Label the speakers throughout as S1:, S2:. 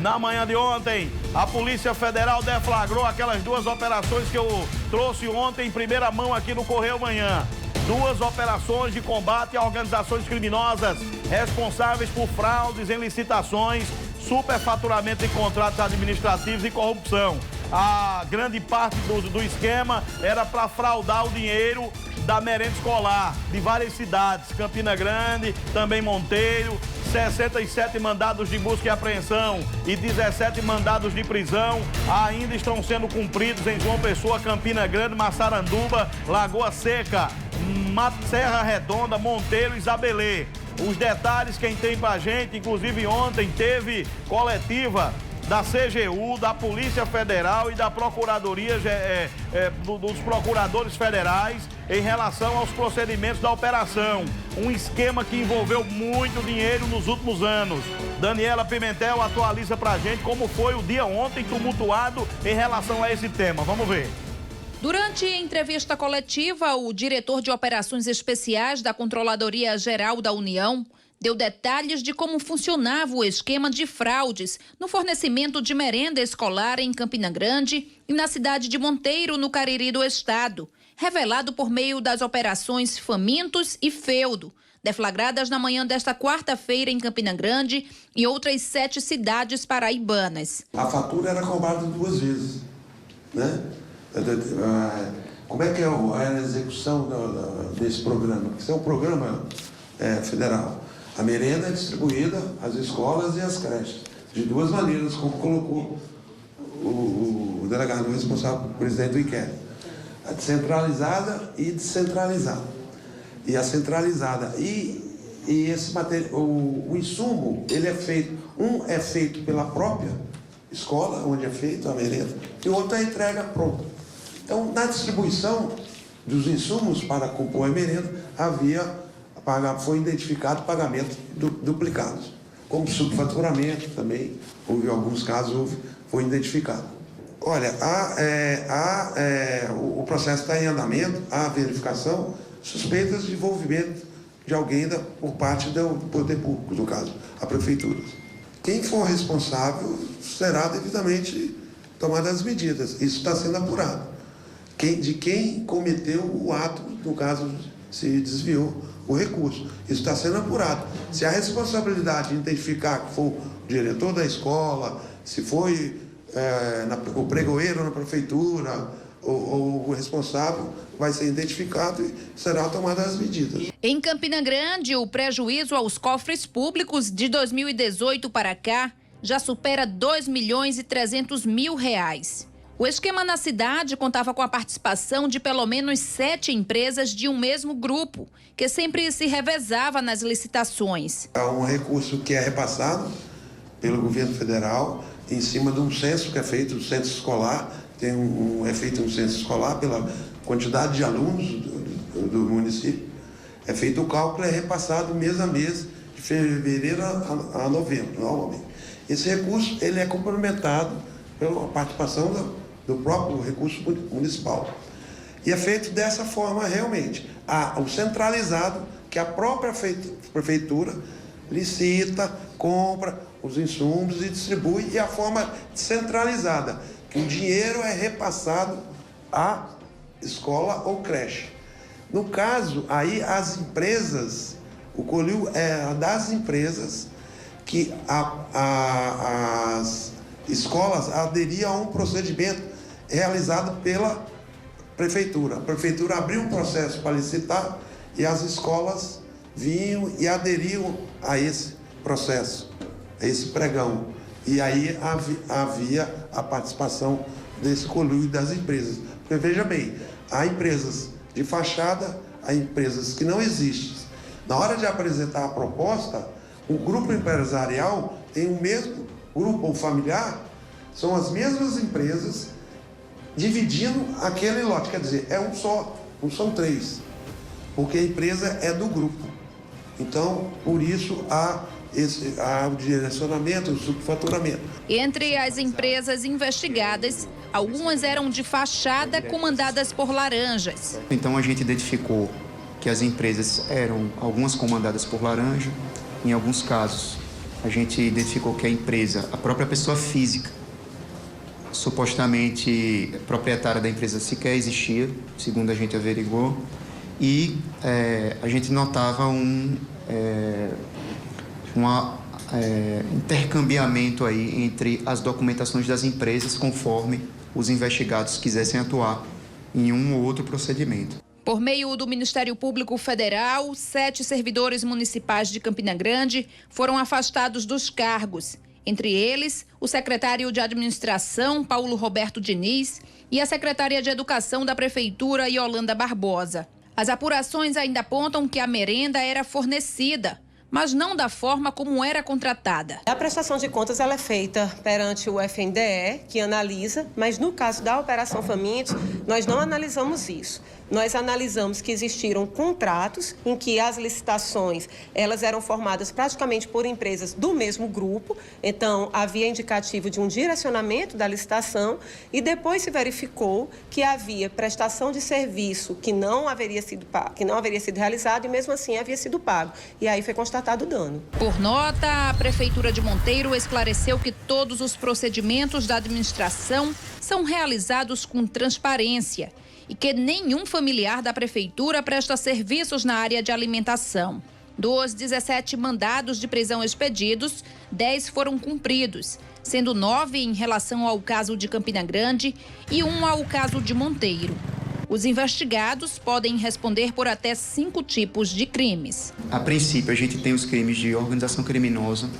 S1: Na manhã de ontem, a Polícia Federal deflagrou aquelas duas operações que eu trouxe ontem em primeira mão aqui no Correio Manhã. Duas operações de combate a organizações criminosas responsáveis por fraudes em licitações, superfaturamento em contratos administrativos e corrupção. A grande parte do esquema era para fraudar o dinheiro da merenda escolar de várias cidades, Campina Grande, também Monteiro, 67 mandados de busca e apreensão e 17 mandados de prisão ainda estão sendo cumpridos em João Pessoa, Campina Grande, Massaranduba, Lagoa Seca, Serra Redonda, Monteiro e Isabelê. Os detalhes quem tem pra gente, inclusive ontem teve coletiva da CGU, da Polícia Federal e da Procuradoria, dos Procuradores Federais em relação aos procedimentos da operação. Um esquema que envolveu muito dinheiro nos últimos anos. Daniela Pimentel atualiza pra gente como foi o dia ontem tumultuado em relação a esse tema. Vamos ver.
S2: Durante a entrevista coletiva, o diretor de Operações Especiais da Controladoria Geral da União deu detalhes de como funcionava o esquema de fraudes no fornecimento de merenda escolar em Campina Grande e na cidade de Monteiro, no Cariri do Estado, revelado por meio das operações Famintos e Feudo, deflagradas na manhã desta quarta-feira em Campina Grande e outras 7 cidades paraibanas.
S3: A fatura era cobrada 2 vezes, né? Como é que era a execução desse programa? Isso é um programa federal. A merenda é distribuída às escolas e às creches, de 2 maneiras, como colocou o delegado responsável, o presidente do inquérito. A centralizada e descentralizada. E a centralizada. E esse material, o insumo, ele é feito, um é feito pela própria escola, onde é feita a merenda, e o outro é a entrega pronta. Então, na distribuição dos insumos para compor a merenda, foi identificado pagamento duplicados, como subfaturamento também, houve alguns casos, foi identificado. Olha, o processo está em andamento, há verificação, suspeitas de envolvimento de alguém por parte do poder público, no caso, a prefeitura. Quem for responsável será devidamente tomadas as medidas, isso está sendo apurado. De quem cometeu o ato, no caso, se desviou o recurso. Isso está sendo apurado. Se a responsabilidade de identificar que foi o diretor da escola, se foi o pregoeiro na prefeitura, ou o responsável, vai ser identificado e será tomada as medidas.
S2: Em Campina Grande, o prejuízo aos cofres públicos de 2018 para cá já supera R$2.300.000. O esquema na cidade contava com a participação de pelo menos 7 empresas de um mesmo grupo, que sempre se revezava nas licitações.
S3: É um recurso que é repassado pelo governo federal em cima de um censo que é feito, o censo escolar, é feito um censo escolar pela quantidade de alunos do município. É feito o cálculo, é repassado mês a mês, de fevereiro a novembro, normalmente. Esse recurso ele é complementado pela participação do próprio recurso municipal. E é feito dessa forma realmente. O centralizado, que a própria prefeitura licita, compra os insumos e distribui, e a forma centralizada, que o dinheiro é repassado à escola ou creche. No caso, aí as empresas, o COLIU é das empresas que as escolas aderiam a um procedimento realizado pela prefeitura. A prefeitura abriu um processo para licitar e as escolas vinham e aderiam a esse processo, a esse pregão. E aí havia a participação desse conluio das empresas. Porque veja bem, há empresas de fachada, há empresas que não existem. Na hora de apresentar a proposta, o grupo empresarial tem o mesmo grupo ou familiar, são as mesmas empresas dividindo aquele lote. Quer dizer, é um só, não são 3, porque a empresa é do grupo. Então, por isso, há o direcionamento, o subfaturamento.
S2: Entre as empresas investigadas, algumas eram de fachada comandadas por laranjas.
S4: Então, a gente identificou que as empresas eram algumas comandadas por laranja, em alguns casos a gente identificou que a empresa, a própria pessoa física, supostamente proprietária da empresa, sequer existia, segundo a gente averiguou, e a gente notava um intercambiamento aí entre as documentações das empresas conforme os investigados quisessem atuar em um ou outro procedimento.
S2: Por meio do Ministério Público Federal, 7 servidores municipais de Campina Grande foram afastados dos cargos. Entre eles, o secretário de Administração, Paulo Roberto Diniz, e a secretária de Educação da Prefeitura, Yolanda Barbosa. As apurações ainda apontam que a merenda era fornecida, mas não da forma como era contratada.
S5: A prestação de contas ela é feita perante o FNDE, que analisa, mas no caso da Operação Famintos, nós não analisamos isso. Nós analisamos que existiram contratos em que as licitações elas eram formadas praticamente por empresas do mesmo grupo, então havia indicativo de um direcionamento da licitação e depois se verificou que havia prestação de serviço que não haveria sido realizado e mesmo assim havia sido pago. E aí foi constatado o dano.
S2: Por nota, a Prefeitura de Monteiro esclareceu que todos os procedimentos da administração são realizados com transparência e que nenhum familiar da Prefeitura presta serviços na área de alimentação. Dos 17 mandados de prisão expedidos, 10 foram cumpridos, sendo 9 em relação ao caso de Campina Grande e 1 ao caso de Monteiro. Os investigados podem responder por até 5 tipos de crimes.
S4: A princípio, a gente tem os crimes de organização criminosa,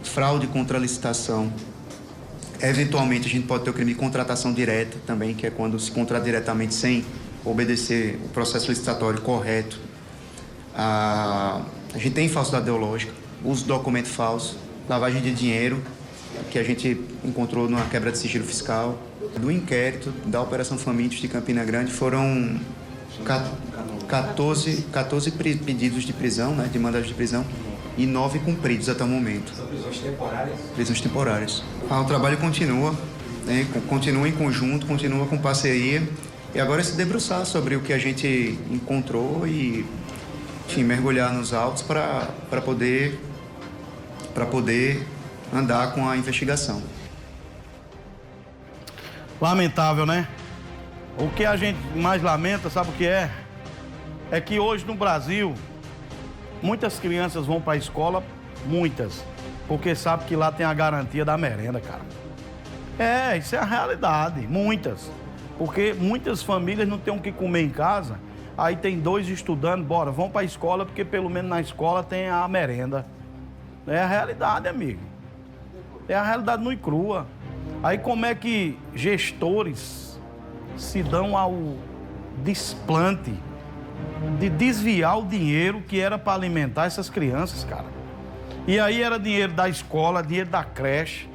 S4: fraude contra a licitação. Eventualmente, a gente pode ter o crime de contratação direta também, que é quando se contrata diretamente sem obedecer o processo licitatório correto. A gente tem falsidade ideológica, uso de documento falso, lavagem de dinheiro, que a gente encontrou numa quebra de sigilo fiscal. Do inquérito da Operação Famintos de Campina Grande foram 14 pedidos de prisão, né, de mandados de prisão, e 9 cumpridos até o momento. São prisões temporárias? Prisões temporárias. O trabalho continua, né, continua em conjunto, continua com parceria, e agora é se debruçar sobre o que a gente encontrou e, enfim, mergulhar nos autos para poder andar com a investigação.
S1: Lamentável, né? O que a gente mais lamenta, sabe o que é? É que hoje no Brasil, muitas crianças vão para a escola, muitas, porque sabe que lá tem a garantia da merenda, cara. Isso é a realidade, muitas. Porque muitas famílias não têm o que comer em casa, aí tem 2 estudando, vão para a escola, porque pelo menos na escola tem a merenda. É a realidade, amigo. É a realidade nua e crua. Aí como é que gestores se dão ao desplante de desviar o dinheiro que era para alimentar essas crianças, cara? E aí era dinheiro da escola, dinheiro da creche.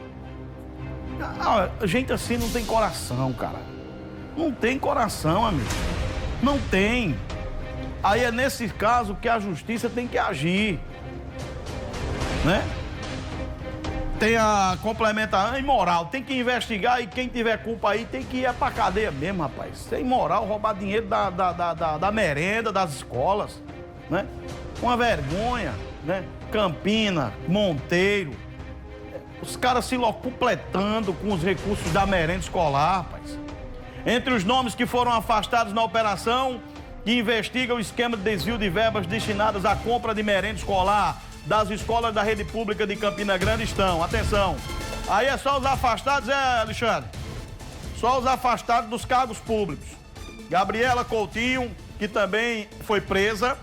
S1: Gente assim não tem coração, cara. Não tem coração, amigo. Não tem. Aí é nesse caso que a justiça tem que agir, né? Tem a complementar, imoral, tem que investigar e quem tiver culpa aí tem que ir pra cadeia mesmo, rapaz. Isso é imoral, roubar dinheiro da merenda, das escolas, né? Uma vergonha, né? Campina, Monteiro, os caras se locupletando com os recursos da merenda escolar, rapaz. Entre os nomes que foram afastados na operação, que investiga o esquema de desvio de verbas destinadas à compra de merenda escolar das escolas da rede pública de Campina Grande estão, atenção, aí é só os afastados, Alexandre? Só os afastados dos cargos públicos. Gabriela Coutinho, que também foi presa,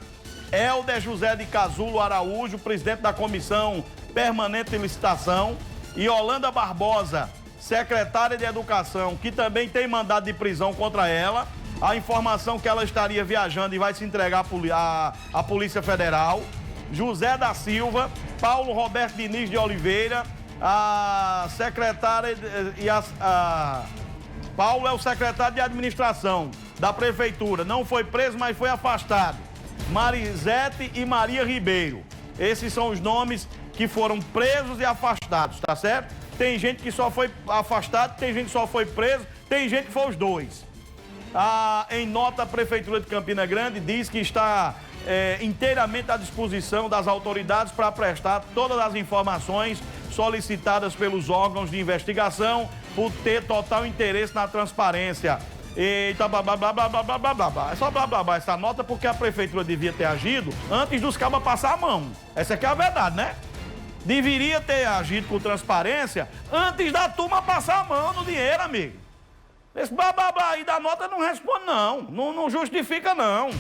S1: Helder José de Casulo Araújo, presidente da Comissão Permanente de Licitação, e Yolanda Barbosa, secretária de Educação, que também tem mandado de prisão contra ela. A informação que ela estaria viajando e vai se entregar à Polícia Federal. José da Silva, Paulo Roberto Diniz de Oliveira, a secretária Paulo é o secretário de Administração da Prefeitura, não foi preso, mas foi afastado. Marisete e Maria Ribeiro, esses são os nomes que foram presos e afastados, tá certo? Tem gente que só foi afastado, tem gente que só foi preso, tem gente que foi os dois. Em nota, a Prefeitura de Campina Grande diz que está inteiramente à disposição das autoridades para prestar todas as informações solicitadas pelos órgãos de investigação por ter total interesse na transparência. Eita, blá, blá, blá, blá, blá, blá, blá, blá, blá. É só blá, blá, blá essa nota porque a prefeitura devia ter agido antes dos cabas passar a mão. Essa aqui é a verdade, né? Deveria ter agido com transparência antes da turma passar a mão no dinheiro, amigo. Esse blá, blá, blá aí da nota não responde, não. Não justifica, não.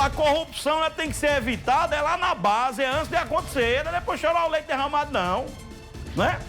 S1: A corrupção ela tem que ser evitada, é lá na base, é antes de acontecer, não é depois chorar o leite derramado, não. Né?